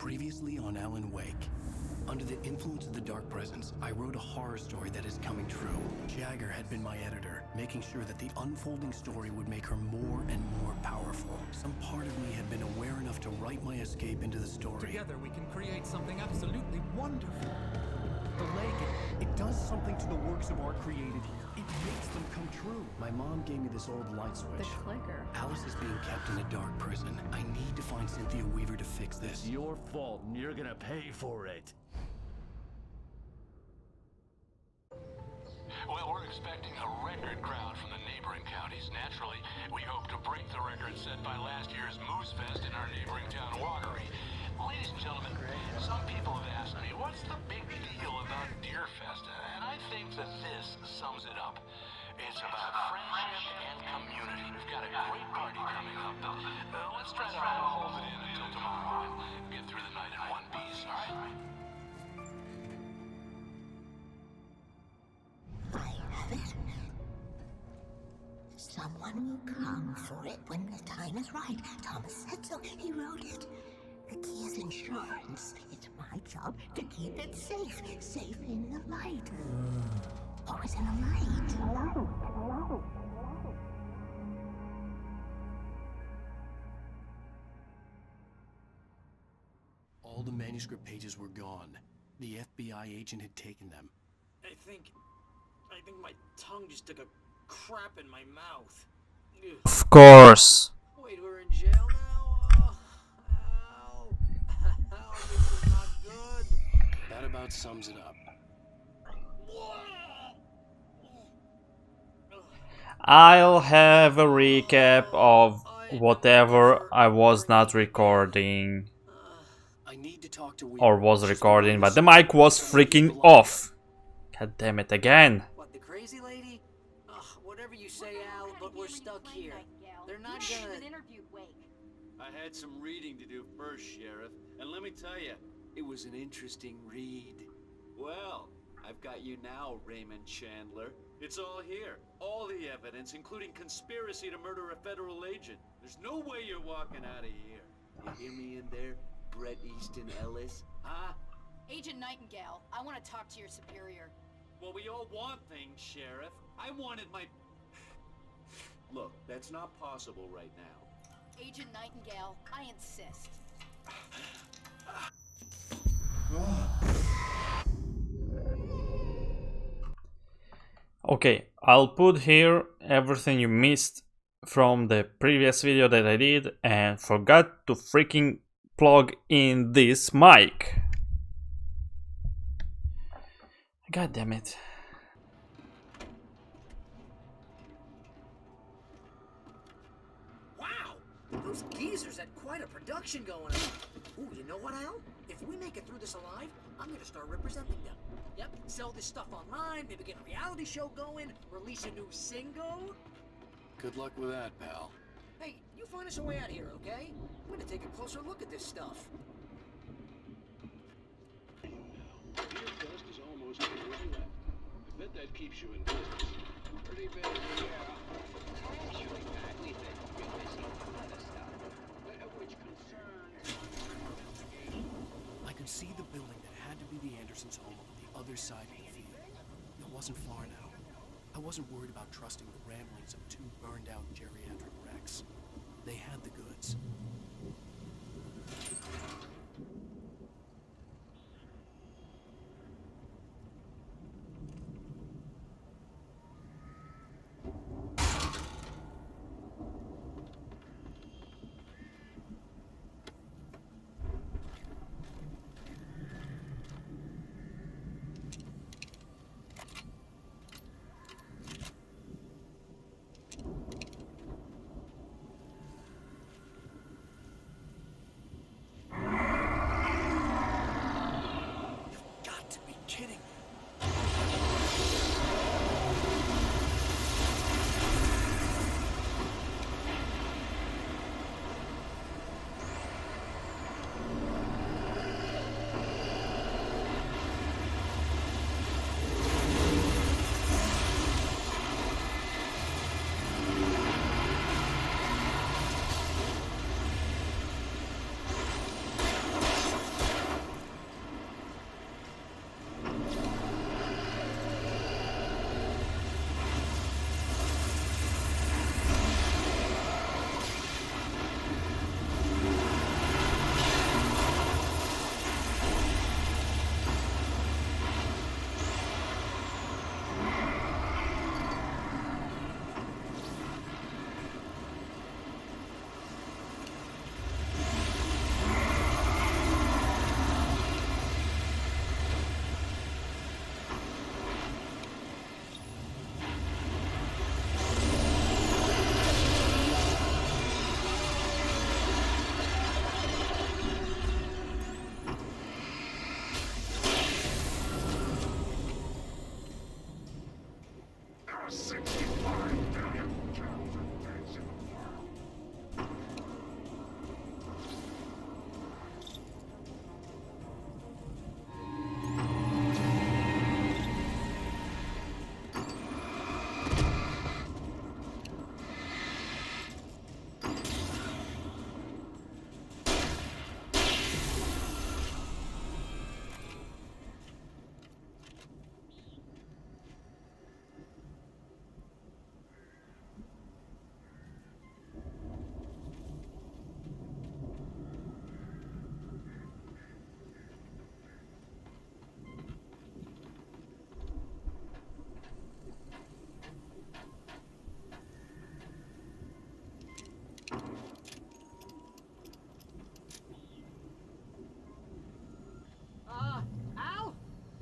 Previously on Alan Wake. Under the influence of the dark presence, I wrote a horror story that is coming true. Jagger had been my editor, making sure that the unfolding story would make her more and more powerful. Some part of me had been aware enough to write my escape into the story. Together we can create something absolutely wonderful. The lake, it does something to the works of art created here. It makes them come true. My mom gave me this old light switch. The clicker. Alice is being kept in a dark prison. I need to find Cynthia Weaver to fix this. It's your fault, and you're gonna pay for it. Well, we're expecting a record crowd from the neighboring counties. Naturally, we hope to break the record set by last year's Moose Fest in our neighboring town, Watery. Ladies and gentlemen, some people have asked me, what's the big deal about Deer Fest? And I think that this sums it up. It's about friendship and community. We've got a great party coming up. Let's try to hold it in until tomorrow and get through the night in one piece, all right? I have it. Someone will come for it when the time is right. Thomas said so. He wrote it. The key is insurance. It's my job to keep it safe. Safe in the light. Always in the light. All the manuscript pages were gone. The FBI agent had taken them. I think my tongue just took a crap in my mouth. Ugh. Of course. Wait, we're in jail now? Ow. Ow, this is not good. That about sums it up. I'll have a recap of whatever I was not recording. I need to talk to Or was recording, but the mic was freaking off. God damn it again. What, the crazy lady? Ugh, whatever you say, Al, but we're stuck here. They're not gonna... I had some reading to do first, Sheriff, and let me tell you, it was an interesting read. Well, I've got you now, Raymond Chandler. It's all here. All the evidence, including conspiracy to murder a federal agent. There's no way you're walking out of here. You hear me in there, Bret Easton Ellis? Huh? Agent Nightingale, I want to talk to your superior. Well, we all want things, Sheriff. I wanted my... Look, that's not possible right now. Agent Nightingale, I insist. Okay, I'll put here everything you missed from the previous video that I did and forgot to freaking plug in this mic. God damn it. Wow! Those geezers had quite a production going on. Ooh, you know what, Al? If we make it through this alive, I'm gonna start representing them. Yep, sell this stuff online, maybe get a reality show going, release a new single. Good luck with that, pal. Hey, you find us a way out here, okay? I'm gonna take a closer look at this stuff. Beer Fest is almost a year left. I bet that keeps you in business. Pretty big, yeah. Actually, Pat, we've been real busy with other stuff. Which concerns investigation. I could see the building that had to be the Andersons' home on the other side of the field. It wasn't far now. I wasn't worried about trusting the ramblings of two burned-out geriatric wrecks. They had the goods.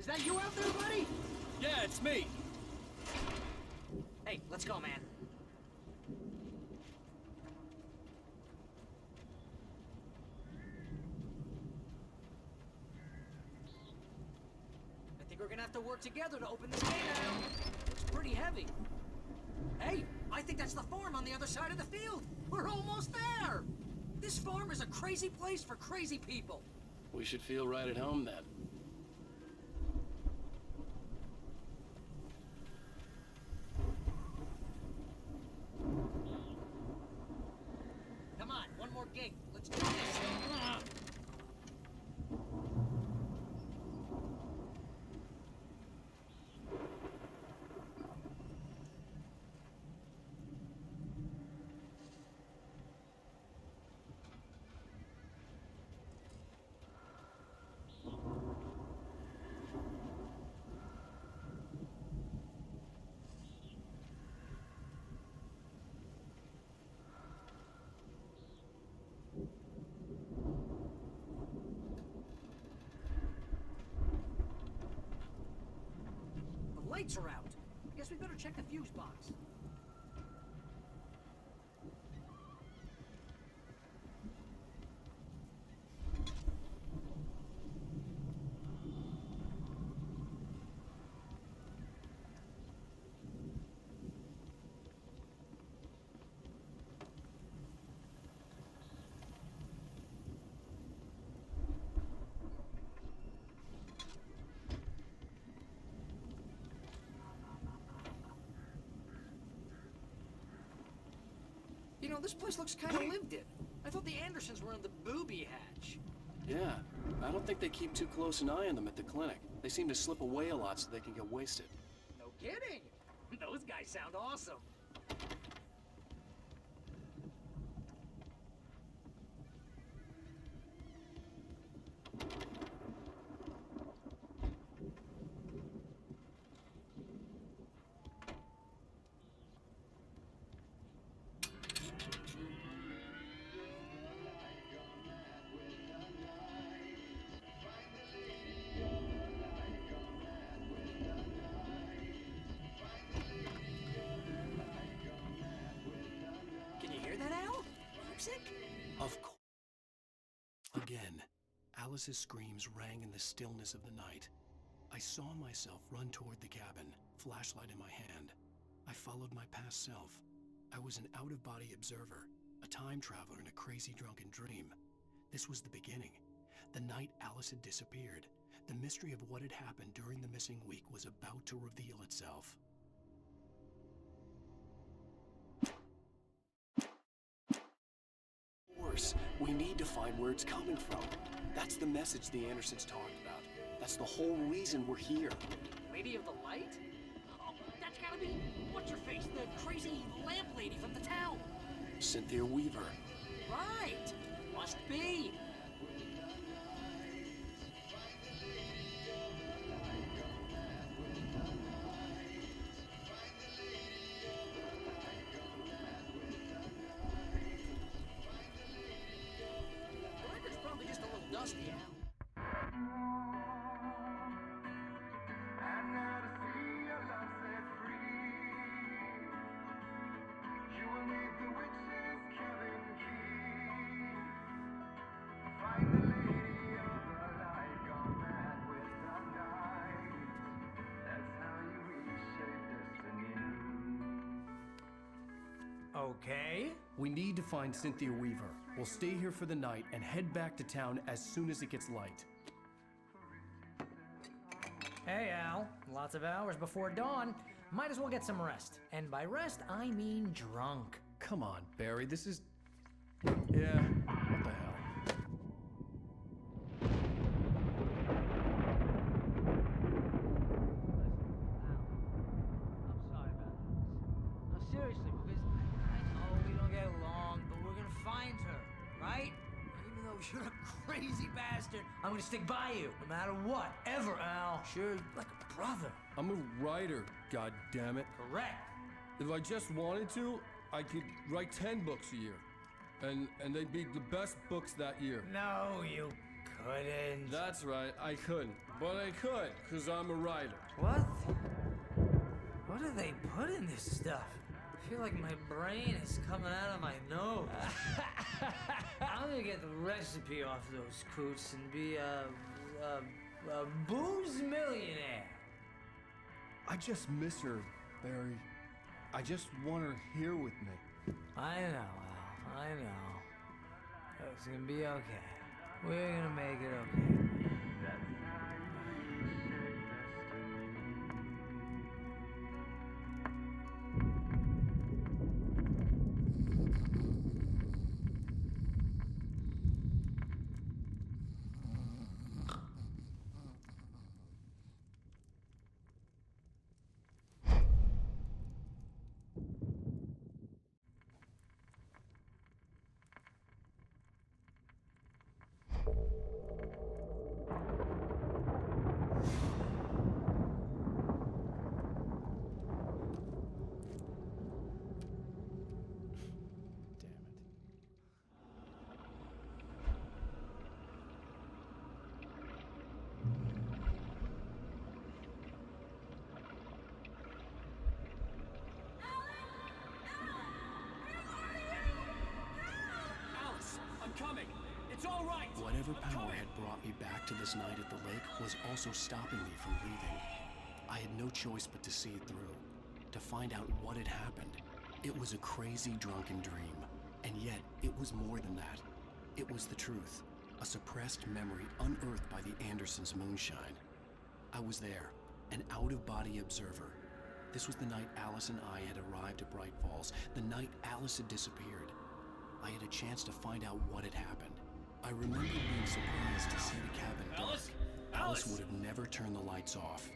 Is that you out there, buddy? Yeah, it's me. Hey, let's go, man. I think we're gonna have to work together to open this gate now. It's pretty heavy. Hey, I think that's the farm on the other side of the field. We're almost there. This farm is a crazy place for crazy people. We should feel right at home then. Come on, one more gate. Let's do this. The lights are out. I guess we better check the fuse box. You know, this place looks kind of lived in. I thought the Andersons were in the booby hatch. Yeah, I don't think they keep too close an eye on them at the clinic. They seem to slip away a lot so they can get wasted. No kidding. Those guys sound awesome. Can you hear that, Al? Music? Of course. Again, Alice's screams rang in the stillness of the night. I saw myself run toward the cabin, flashlight in my hand. I followed my past self. I was an out-of-body observer, a time traveler in a crazy drunken dream. This was the beginning. The night Alice had disappeared. The mystery of what had happened during the missing week was about to reveal itself. We need to find where it's coming from. That's the message the Andersons talked about. That's the whole reason we're here. Lady of the Light? Oh, that's gotta be... What's-her-face? The crazy lamp lady from the town. Cynthia Weaver. Right. Must be. The record's probably just a little dusty, Al. Okay. We need to find Cynthia Weaver. We'll stay here for the night and head back to town as soon as it gets light. Hey, Al. Lots of hours before dawn. Might as well get some rest. And by rest, I mean drunk. Come on, Barry, this is... Yeah, what the hell? I'm sorry about this. No, seriously, because I know we don't get along, but we're gonna find her, right? And even though you're a crazy bastard, I'm gonna stick by you, no matter what, ever, Al. Sure, like a brother. I'm a writer, goddammit. Correct. If I just wanted to, I could write 10 books a year. And they'd be the best books that year. No, you couldn't. That's right, I couldn't. But I could, because I'm a writer. What? What do they put in this stuff? I feel like my brain is coming out of my nose. I'm gonna get the recipe off those coots and be a booze millionaire. I just miss her, Barry. I just want her here with me. I know, Al. I know. It's gonna be okay. We're gonna make it okay. Alice, I'm coming. It's all right. Whatever power had brought me back to this night at the lake was also stopping me from leaving. I had no choice but to see it through, to find out what had happened. It was a crazy, drunken dream, and yet it was more than that. It was the truth, a suppressed memory unearthed by the Andersons' moonshine. I was there, an out-of-body observer. This was the night Alice and I had arrived at Bright Falls, the night Alice had disappeared. I had a chance to find out what had happened. I remember being surprised to see the cabin dark. Alice would have never turned the lights off.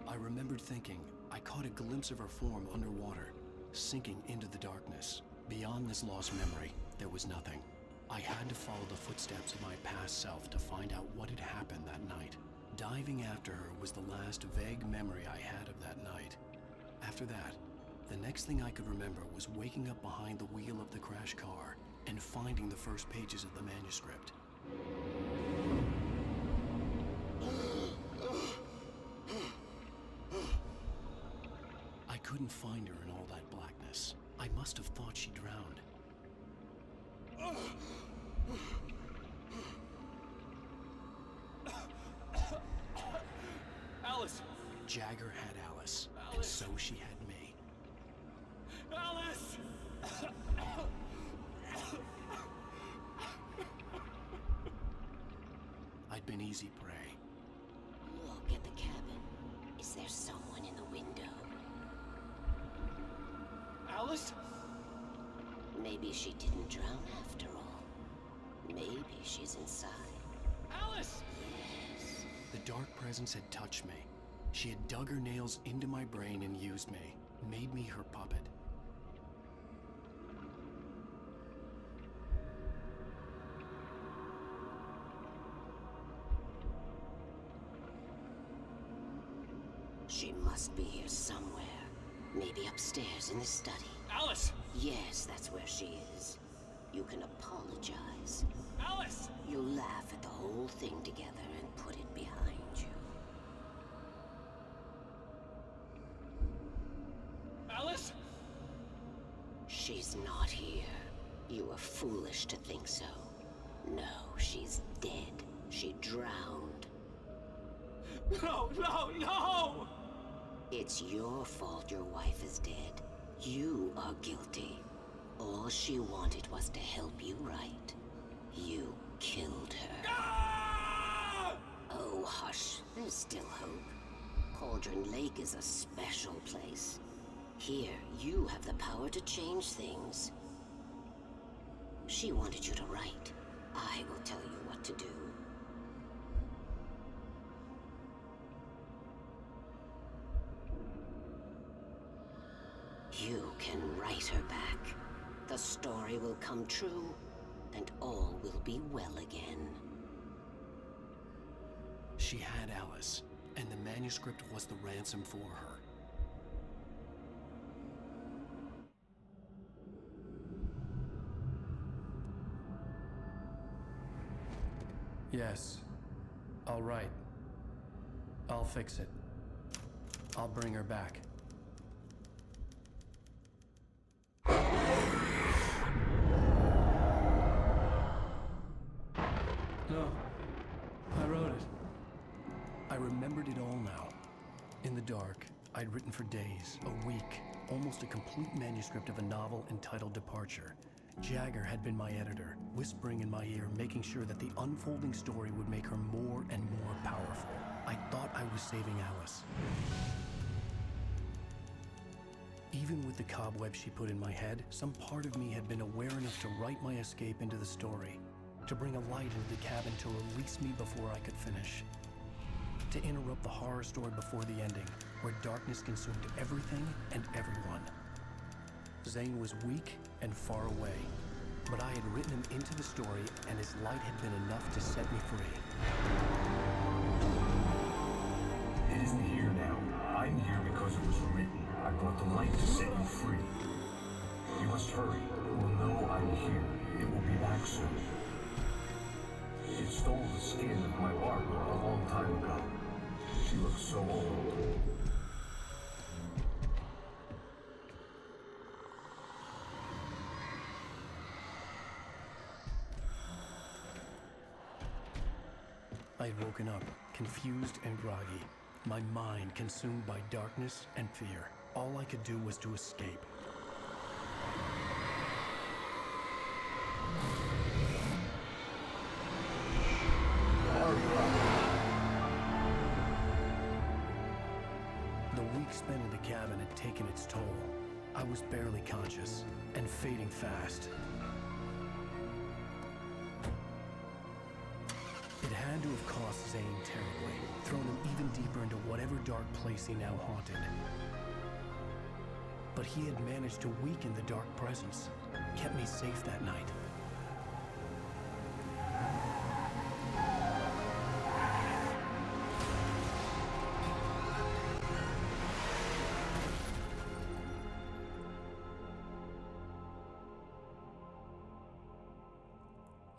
I remembered thinking I caught a glimpse of her form underwater, sinking into the darkness. Beyond this lost memory, there was nothing. I had to follow the footsteps of my past self to find out what had happened that night. Diving after her was the last vague memory I had of that night. After that, the next thing I could remember was waking up behind the wheel of the crash car and finding the first pages of the manuscript. I couldn't find her in all that blackness. I must have thought she drowned. Alice! Jagger had Alice, and so she had me. Alice! I'd been easy prey. Look at the cabin. Is there someone in the window? Alice? Maybe she didn't drown after all. Maybe she's inside. Alice! Yes. The dark presence had touched me. She had dug her nails into my brain and used me, made me her puppet. She must be here somewhere. Maybe upstairs in the study. Alice! Yes, that's where she is. You can apologize. Alice! You'll laugh at the whole thing together and put it behind you. Alice? She's not here. You were foolish to think so. No, she's dead. She drowned. No, no, no! It's your fault your wife is dead. You are guilty. All she wanted was to help you right. You killed her. Ah! Oh, hush. There's still hope. Cauldron Lake is a special place. Here, you have the power to change things. She wanted you to write. I will tell you what to do. You can write her back. The story will come true, and all will be well again. She had Alice, and the manuscript was the ransom for her. Yes. All right. I'll fix it. I'll bring her back. No. I wrote it. I remembered it all now. In the dark, I'd written for days, a week, almost a complete manuscript of a novel entitled Departure. Jagger had been my editor, whispering in my ear, making sure that the unfolding story would make her more and more powerful. I thought I was saving Alice. Even with the cobweb she put in my head, some part of me had been aware enough to write my escape into the story, to bring a light into the cabin to release me before I could finish, to interrupt the horror story before the ending, where darkness consumed everything and everyone. Zane was weak and far away, but I had written him into the story, and his light had been enough to set me free. It isn't here now. I'm here because it was written. I brought the light to set you free. You must hurry. It will know I'm here. It will be back soon. It stole the skin of my Barbara a long time ago. She looks so old. I had woken up, confused and groggy, my mind consumed by darkness and fear. All I could do was to escape. The week spent in the cabin had taken its toll. I was barely conscious and fading fast. It had to have cost Zane terribly, thrown him even deeper into whatever dark place he now haunted. But he had managed to weaken the dark presence, kept me safe that night.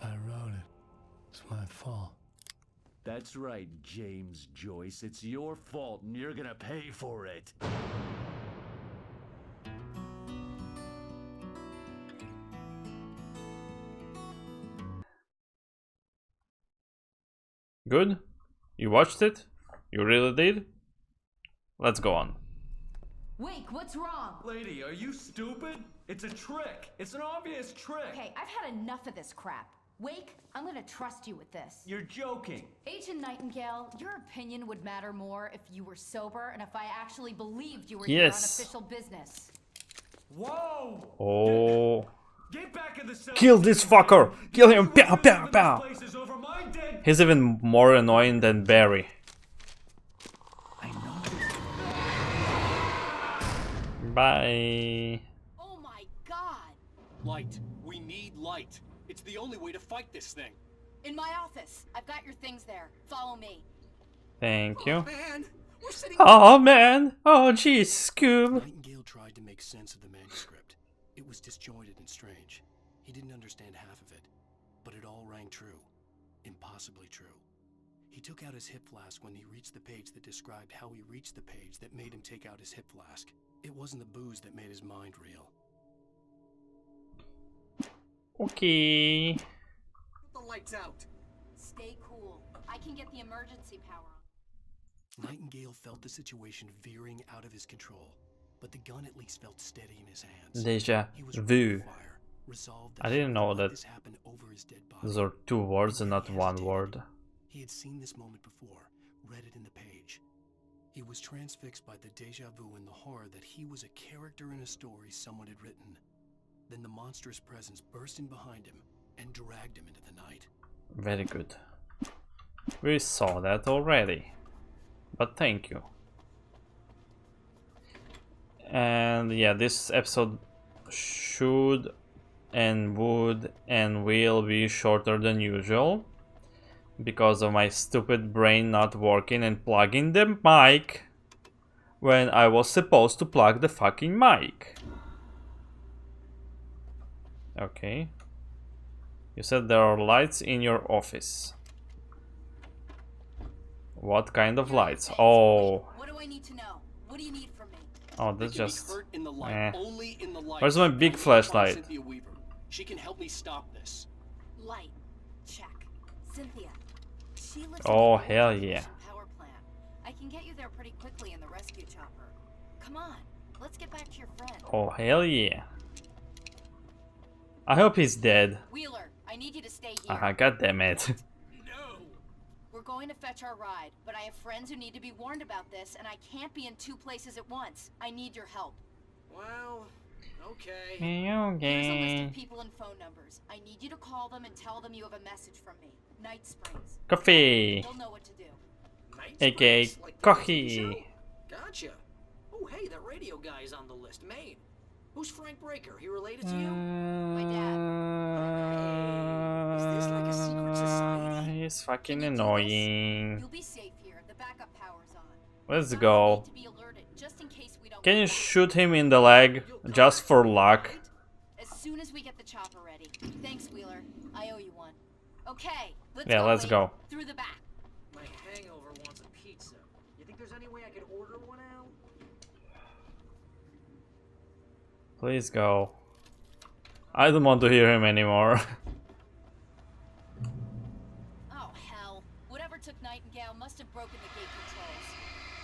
I wrote it. It's my fault. That's right, James Joyce. It's your fault, and you're gonna pay for it. Good? You watched it? You really did? Let's go on. Wake, what's wrong? Lady, are you stupid? It's a trick. It's an obvious trick. Okay, I've had enough of this crap. Wake, I'm gonna trust you with this. You're joking. Agent Nightingale, your opinion would matter more if you were sober and if I actually believed you were Yes. here on official business. Whoa! Oh. Get back in the cell. Kill this fucker! Kill him! Pow, pow, pow! Place is over my dead. He's even more annoying than Barry. Bye. Oh my god! Light. We need light. It's the only way to fight this thing. In my office. I've got your things there. Follow me. Thank you. Man, we're sitting. Oh man! Oh jeez, Scoob. Nightingale tried to make sense of the manuscript. It was disjointed and strange. He didn't understand half of it, but it all rang true. Impossibly true. He took out his hip flask when he reached the page that described how he reached the page that made him take out his hip flask. It wasn't the booze that made his mind real. Okay. The lights out. Stay cool. I can get the emergency power on. Nightingale felt the situation veering out of his control, but the gun at least felt steady in his hands. Deja He was vu. fire, resolved that I he didn't know would let that this happen over his dead body. those are two words and not He one hesitated. word. He had seen this moment before, read it in the page. He was transfixed by the deja vu and the horror that he was a character in a story someone had written. Then the monstrous presence burst in behind him and dragged him into the night. Very good. We saw that already. But thank you. And yeah, this episode should and would and will be shorter than usual because of my stupid brain not working and plugging the mic when I was supposed to plug the fucking mic. Okay. You said there are lights in your office. What kind of lights? Oh. What do I need to know? What do you need from me? Oh, that's just... In the light, only in the light. Where's my big flashlight? Cynthia Weaver. She can help me stop this. Light. Check. Cynthia. She lives Oh, in the hell yeah. power plant. I can get you there pretty quickly in the rescue chopper. Come on. Let's get back to your friend. Oh, hell yeah. I hope he's dead. Wheeler, I need you to stay here. God damn it. We're going to fetch our ride, but I have friends who need to be warned about this, and I can't be in two places at once. I need your help. Well, okay. Here's a list of people and phone numbers. I need you to call them and tell them you have a message from me. Night Springs. Coffee. They'll know what to do. AKA coffee. Gotcha. Oh, hey, that radio guy's on the list. Maine. Who's Frank Breaker? He related to you? My dad. Is this like a secret society? He's fucking annoying. You'll be safe here. The backup power's on. Let's go. To be alerted, just in case we don't. Can you shoot him in the leg? Just for luck. As soon as we get the chopper ready. Thanks, Wheeler. I owe you one. Okay, let's go. Through the back. My hangover wants a pizza. You think there's any way I could order one out? Please go. I don't want to hear him anymore. Oh, hell. Whatever took Nightingale must have broken the gate controls.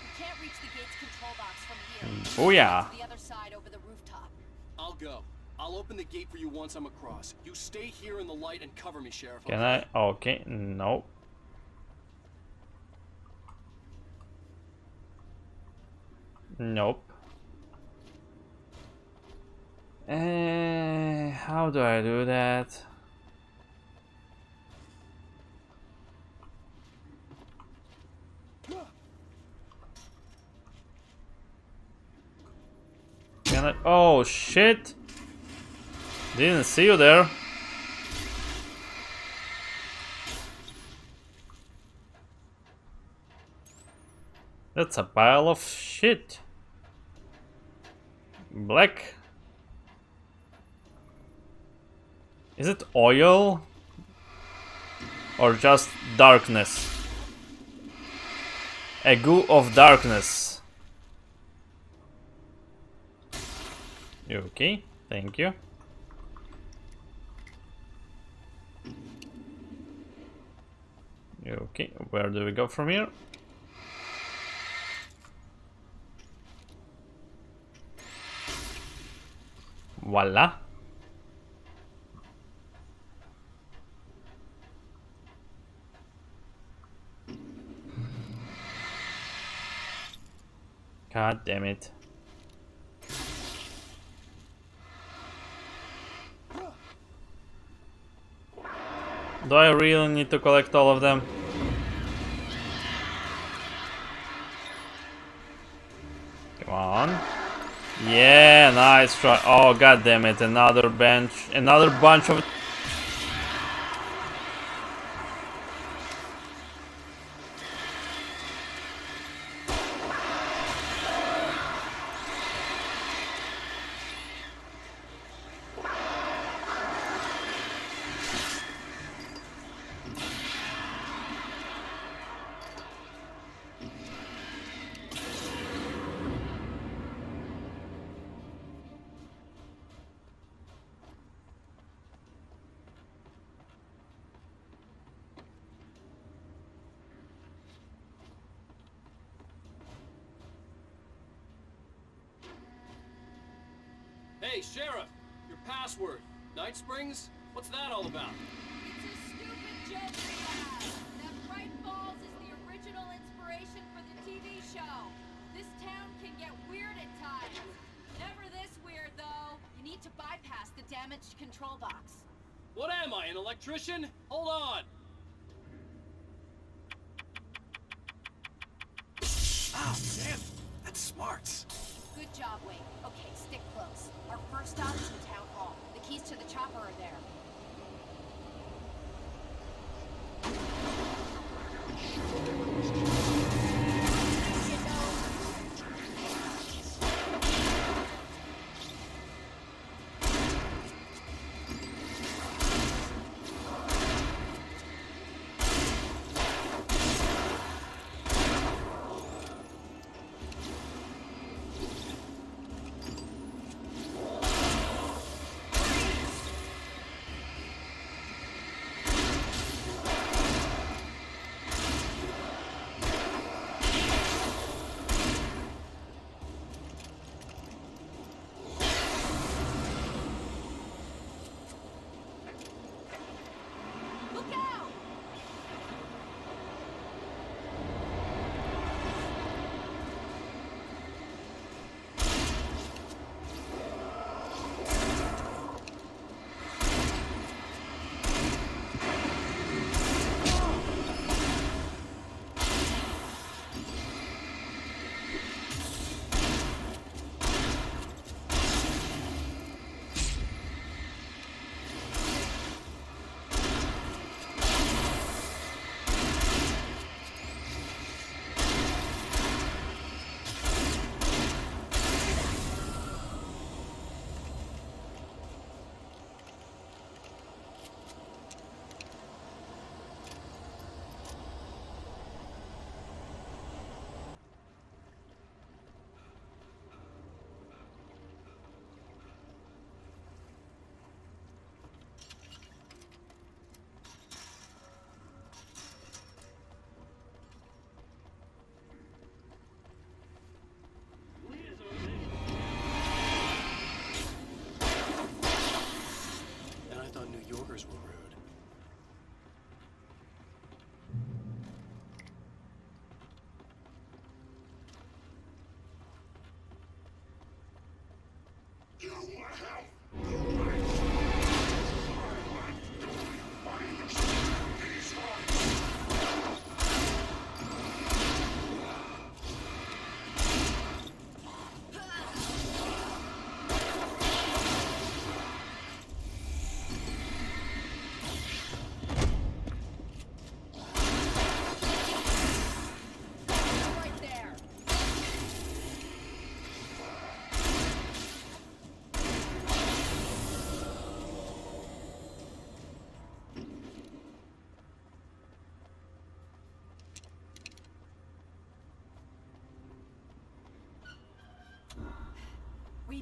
We can't reach the gate's control box from here. Oh, yeah. To the other side over the rooftop. I'll go. I'll open the gate for you once I'm across. You stay here in the light and cover me, Sheriff. Can I? Okay, no. Nope. How do I do that? Can I? Oh shit! Didn't see you there. That's a pile of shit. Black. Is it oil? Or just darkness? A goo of darkness. Okay, thank you. Okay, where do we go from here? Voila. God damn it. Do I really need to collect all of them? Come on. Yeah, nice try. Oh, god damn it, another bunch of... Hey, Sheriff! Your password. Night Springs? What's that all about? It's a stupid joke we have. That Bright Falls is the original inspiration for the TV show. This town can get weird at times. Never this weird, though. You need to bypass the damaged control box. What am I, an electrician? Hold on! Oh, damn! That's smarts. Good job, Wade. Okay, stick close. Our first stop is the town hall. The keys to the chopper are there.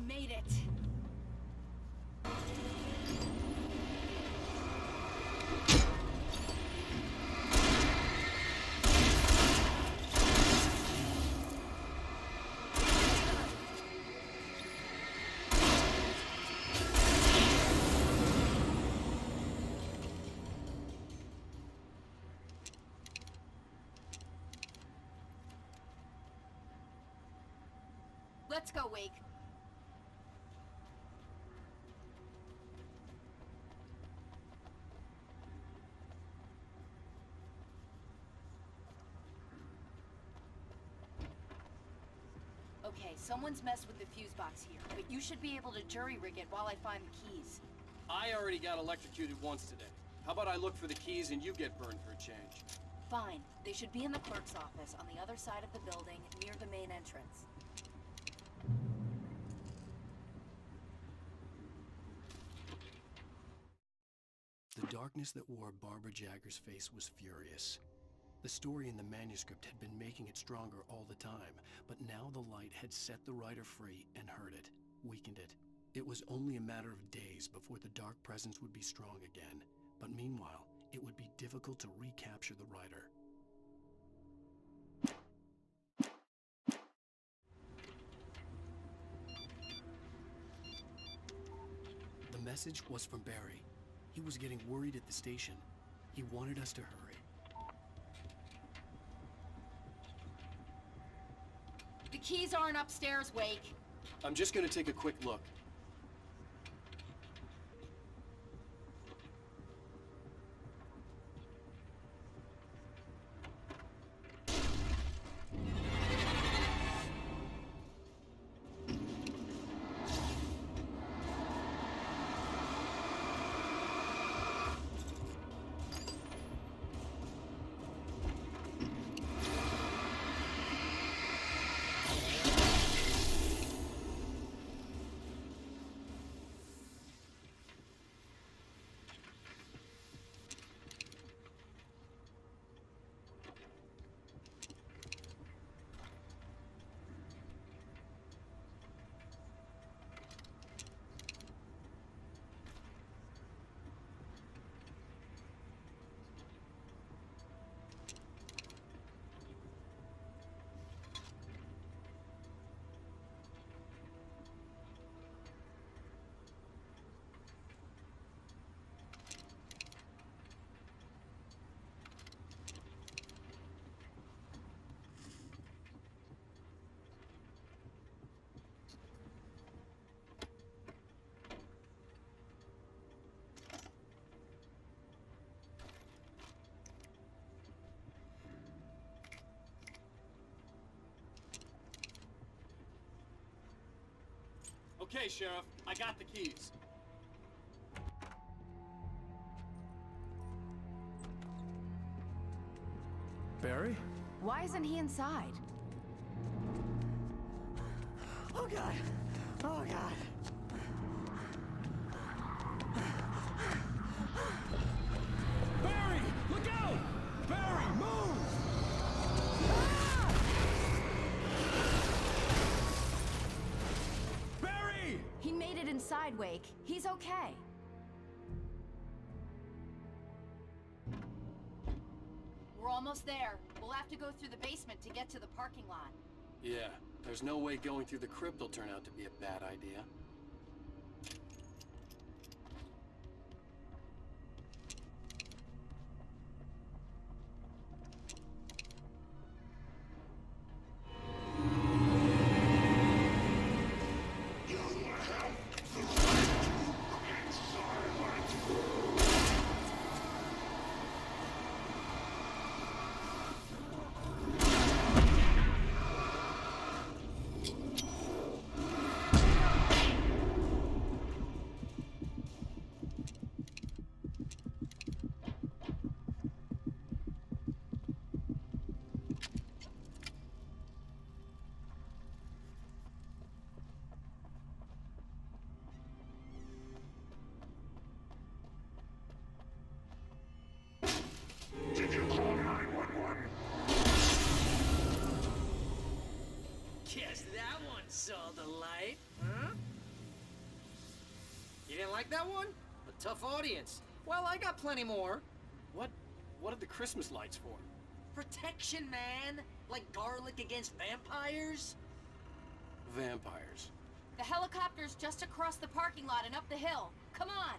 made it. Let's go, Wake. Okay, someone's messed with the fuse box here, but you should be able to jury rig it while I find the keys. I already got electrocuted once today. How about I look for the keys and you get burned for a change? Fine. They should be in the clerk's office on the other side of the building, near the main entrance. The darkness that wore Barbara Jagger's face was furious. The story in the manuscript had been making it stronger all the time, but now the light had set the writer free and hurt it, weakened it. It was only a matter of days before the dark presence would be strong again, but meanwhile, it would be difficult to recapture the writer. The message was from Barry. He was getting worried at the station. He wanted us to hurry. The keys aren't upstairs, Wake. I'm just gonna take a quick look. Okay, Sheriff, I got the keys. Barry? Why isn't he inside? Oh God! Oh God! Barry! Look out! Barry, move! Barry! He made it inside, Wake. He's okay. We're almost there. We'll have to go through the basement to get to the parking lot. Yeah, there's no way going through the crypt will turn out to be a bad idea. like that one? A tough audience. Well, I got plenty more. What are the Christmas lights for? Protection, man. Like garlic against vampires. Vampires. The helicopter's just across the parking lot and up the hill. Come on!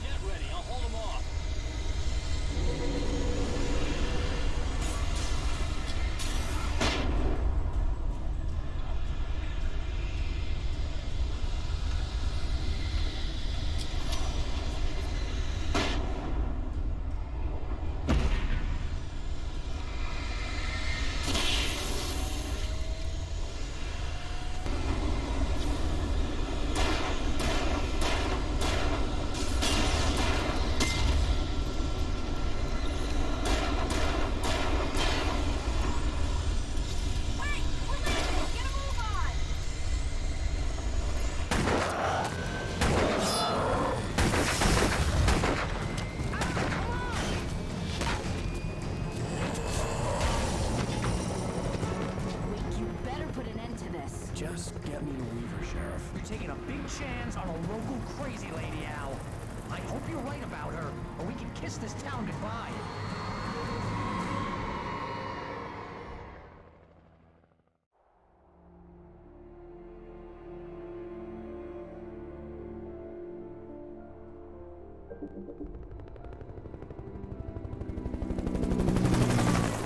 Get ready, I'll hold them off. You better put an end to this. Just get me to Weaver, Sheriff. You're taking a big chance on a local crazy lady, Al. I hope you're right about her, or we can kiss this town goodbye.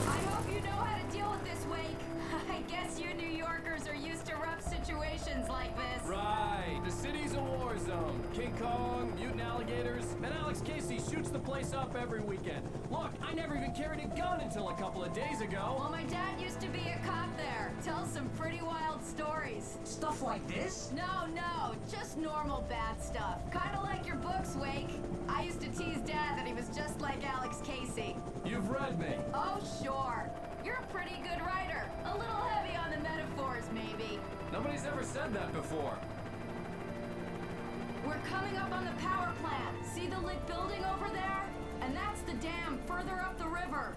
I hope you know how to deal with this, Wake. I guess you New Yorkers are used to rough situations like this. Right. The city's a war zone. King Kong, mutant alligators, and Alex Casey shoots the place up every weekend. Look, I never even carried a gun until a couple of days ago. Well, my dad used to be a cop there. Tells some pretty wild stories. Stuff like this? No, just normal bad stuff. Kinda like your books, Wake. I used to tease Dad that he was just like Alex Casey. You've read me. Oh, sure. You're a pretty good writer. A little heavy on the metaphors, maybe. Nobody's ever said that before. We're coming up on the power plant. See the lit building over there? And that's the dam further up the river.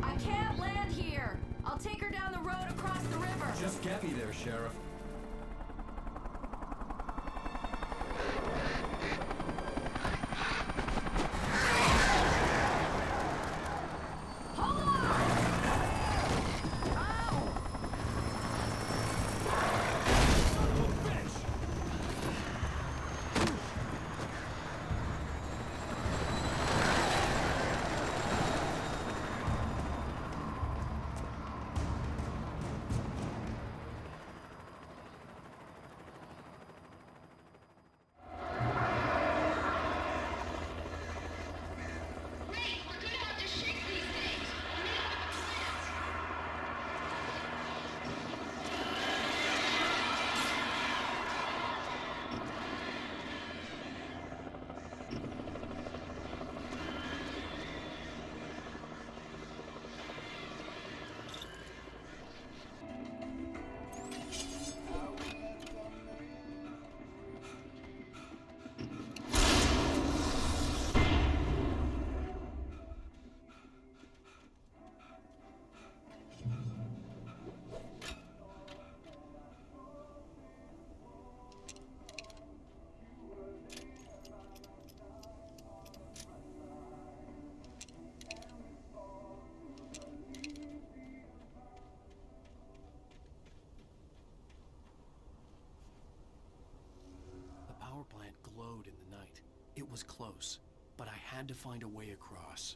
I can't land here. I'll take her down the road across the river. Just get me there, Sheriff. Hold on! Ow! Power plant glowed in the night. It was close, but I had to find a way across.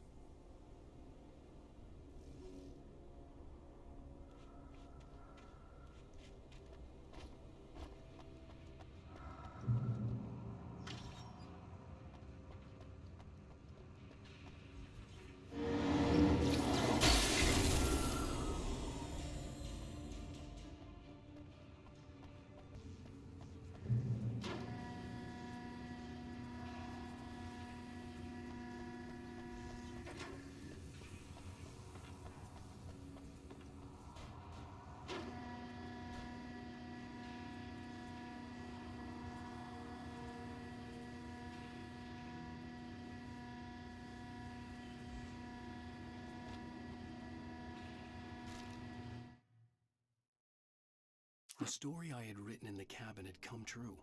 The story I had written in the cabin had come true.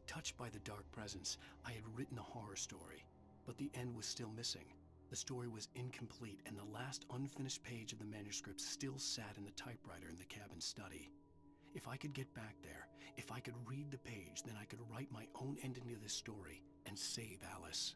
Touched by the dark presence, I had written a horror story, but the end was still missing. The story was incomplete, and the last unfinished page of the manuscript still sat in the typewriter in the cabin study. If I could get back there, if I could read the page, then I could write my own ending to this story and save Alice.